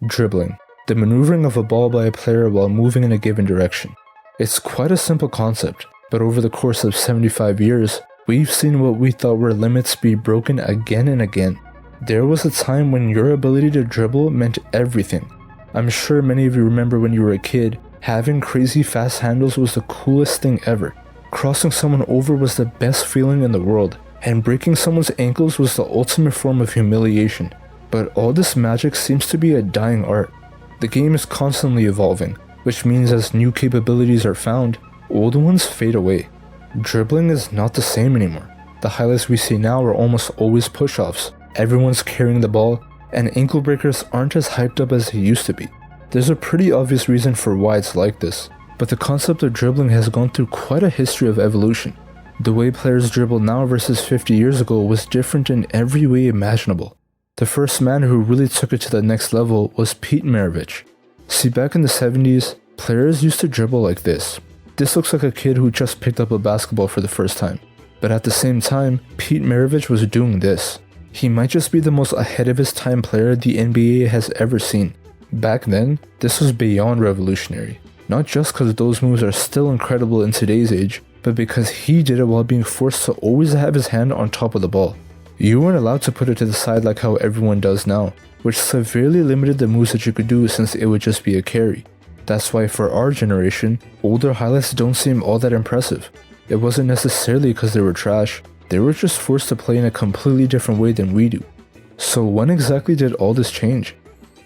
Dribbling, the maneuvering of a ball by a player while moving in a given direction. It's quite a simple concept, but over the course of 75 years, we've seen what we thought were limits be broken again and again. There was a time when your ability to dribble meant everything. I'm sure many of you remember when you were a kid, having crazy fast handles was the coolest thing ever. Crossing someone over was the best feeling in the world, and breaking someone's ankles was the ultimate form of humiliation. But all this magic seems to be a dying art. The game is constantly evolving, which means as new capabilities are found, old ones fade away. Dribbling is not the same anymore. The highlights we see now are almost always push-offs, everyone's carrying the ball, and ankle breakers aren't as hyped up as they used to be. There's a pretty obvious reason for why it's like this, but the concept of dribbling has gone through quite a history of evolution. The way players dribble now versus 50 years ago was different in every way imaginable. The first man who really took it to the next level was Pete Maravich. See, back in the 70s, players used to dribble like this. This looks like a kid who just picked up a basketball for the first time. But at the same time, Pete Maravich was doing this. He might just be the most ahead of his time player the NBA has ever seen. Back then, this was beyond revolutionary. Not just because those moves are still incredible in today's age, but because he did it while being forced to always have his hand on top of the ball. You weren't allowed to put it to the side like how everyone does now, which severely limited the moves that you could do since it would just be a carry. That's why for our generation, older highlights don't seem all that impressive. It wasn't necessarily because they were trash, they were just forced to play in a completely different way than we do. So when exactly did all this change?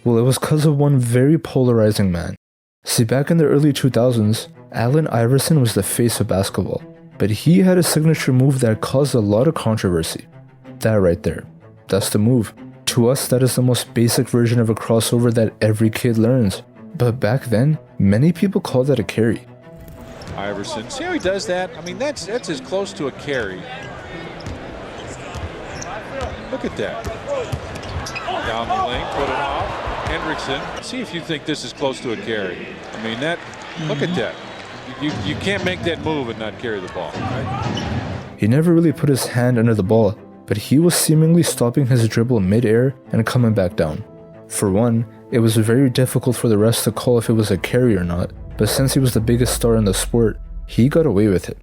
Well, it was because of one very polarizing man. See, back in the early 2000s, Allen Iverson was the face of basketball, but he had a signature move that caused a lot of controversy. That right there, that's the move. To us, that is the most basic version of a crossover that every kid learns. But back then, many people called that a carry. Iverson, see how he does that? I mean, that's as close to a carry. Look at that. Down the lane, put it off. Hendrickson, see if you think this is close to a carry. I mean, look at that. You can't make that move and not carry the ball, right? He never really put his hand under the ball, but he was seemingly stopping his dribble mid-air and coming back down. For one, it was very difficult for the refs to call if it was a carry or not, but since he was the biggest star in the sport, he got away with it.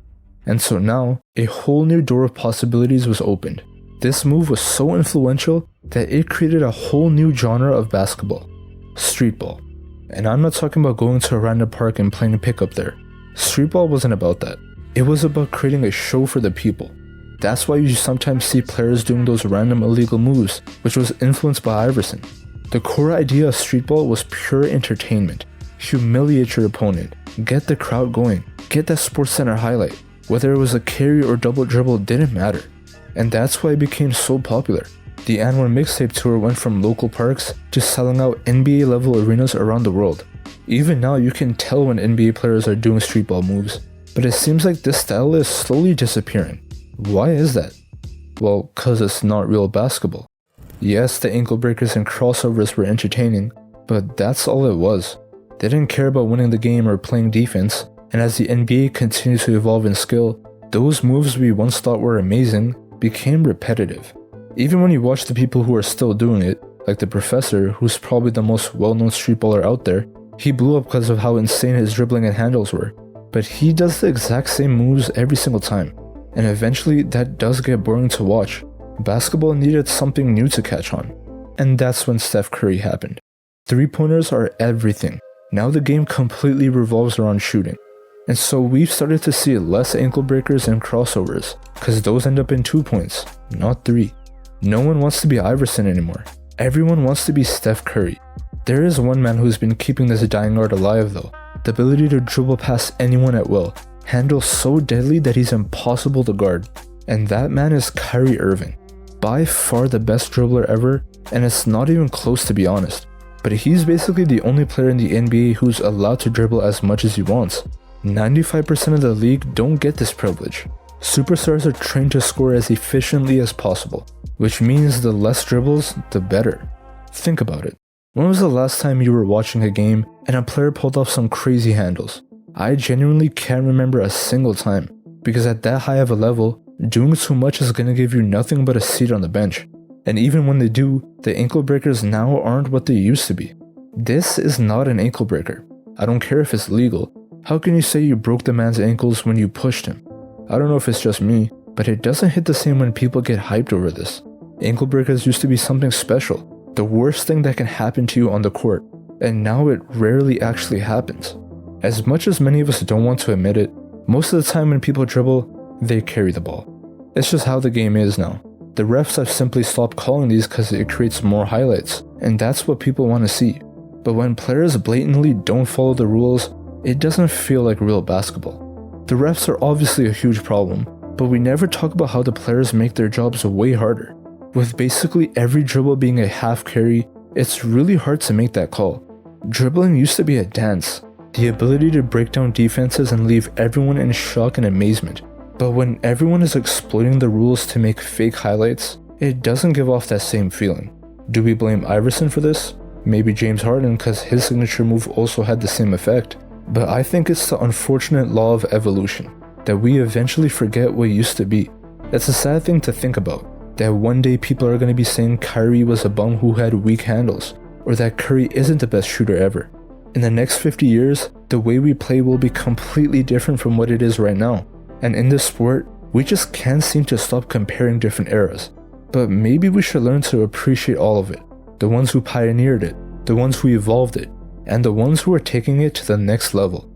And so now, a whole new door of possibilities was opened. This move was so influential that it created a whole new genre of basketball, street ball. And I'm not talking about going to a random park and playing pickup there. Street ball wasn't about that. It was about creating a show for the people. That's why you sometimes see players doing those random illegal moves, which was influenced by Iverson. The core idea of street ball was pure entertainment. Humiliate your opponent, get the crowd going, get that SportsCenter highlight. Whether it was a carry or double dribble didn't matter. And that's why it became so popular. The N1 mixtape tour went from local parks to selling out NBA level arenas around the world. Even now you can tell when NBA players are doing street ball moves, but it seems like this style is slowly disappearing. Why is that? Well, cause it's not real basketball. Yes, the ankle breakers and crossovers were entertaining, but that's all it was. They didn't care about winning the game or playing defense, and as the NBA continued to evolve in skill, those moves we once thought were amazing became repetitive. Even when you watch the people who are still doing it, like the Professor, who's probably the most well-known street baller out there, he blew up because of how insane his dribbling and handles were. But he does the exact same moves every single time, and eventually that does get boring to watch. Basketball needed something new to catch on, and that's when Steph Curry happened. Three-pointers are everything. Now the game completely revolves around shooting. And so we've started to see less ankle breakers and crossovers, cause those end up in 2 points, not 3. No one wants to be Iverson anymore. Everyone wants to be Steph Curry. There is one man who's been keeping this dying art alive though. The ability to dribble past anyone at will, handle so deadly that he's impossible to guard. And that man is Kyrie Irving. By far the best dribbler ever, and it's not even close to be honest. But he's basically the only player in the NBA who's allowed to dribble as much as he wants. 95% of the league don't get this privilege. Superstars are trained to score as efficiently as possible, which means the less dribbles, the better. Think about it. When was the last time you were watching a game and a player pulled off some crazy handles? I genuinely can't remember a single time, because at that high of a level, doing too much is gonna give you nothing but a seat on the bench. And even when they do, the ankle breakers now aren't what they used to be. This is not an ankle breaker. I don't care if it's legal. How can you say you broke the man's ankles when you pushed him? I don't know if it's just me, but it doesn't hit the same when people get hyped over this. Ankle breakers used to be something special, the worst thing that can happen to you on the court, and now it rarely actually happens. As much as many of us don't want to admit it, most of the time when people dribble, they carry the ball. It's just how the game is now. The refs have simply stopped calling these because it creates more highlights, and that's what people want to see. But when players blatantly don't follow the rules, it doesn't feel like real basketball. The refs are obviously a huge problem, but we never talk about how the players make their jobs way harder. With basically every dribble being a half carry, it's really hard to make that call. Dribbling used to be a dance, the ability to break down defenses and leave everyone in shock and amazement. But when everyone is exploiting the rules to make fake highlights, it doesn't give off that same feeling. Do we blame Iverson for this? Maybe James Harden because his signature move also had the same effect. But I think it's the unfortunate law of evolution, that we eventually forget what used to be. It's a sad thing to think about, that one day people are going to be saying Kyrie was a bum who had weak handles, or that Curry isn't the best shooter ever. In the next 50 years, the way we play will be completely different from what it is right now. And in this sport, we just can't seem to stop comparing different eras. But maybe we should learn to appreciate all of it. The ones who pioneered it, the ones who evolved it, and the ones who are taking it to the next level.